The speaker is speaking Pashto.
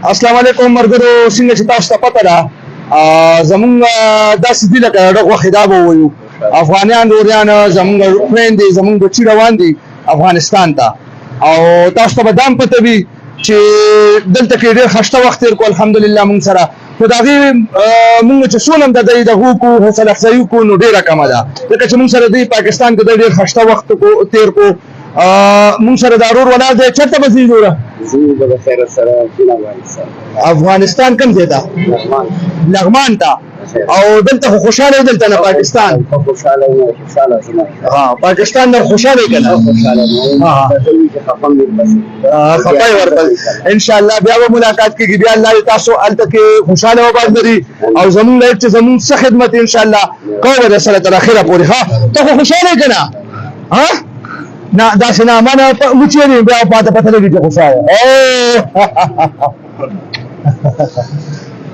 السلام علیکم مرګرو، څنګه چې تاسو ته پته ده زمونږ داسې دي لکه ډېر وخت دا به ووایو افغانیان روریان زمونږ خویندې زمونږ بچي روان دي افغانستان ته، او تاسو ته به دا هم پته وي چې دلته کې ډېر ښایسته وخت تېر کړو الحمدلله مونږ سره، خو د هغې مونږ چې څونه هم د دوی دغه وکړو حوصله افزایي وکړو نو ډېره کمه ده، ځکه چې مونږ سره دوی پاکستان کې ډېر ښایسته وخت تېر کړو. مونږ سره دا ورور ولاړ دی، چېرته به ځې جوړه؟ افغانستان کوم ځای ته؟ لغمان ته. او دلته خو خوشحاله یې دلته نه پاکستان؟ پاکستان نه خوشحاله یې که نه؟ خفه یې ورپسې. انشاءالله بیا به ملاقات کېږي، بیا الله دې تاسو هلته کې خوشحاله وباد لري او زمونږ لایق چې زمونږ څه خدمت انشاءالله کوو به درسره تر اخره پورې. ښه ته خو خوشحاله یې که نه؟ نه داسې نه ما نه وچېرې بیا پاته پته لګي چې خوشحاله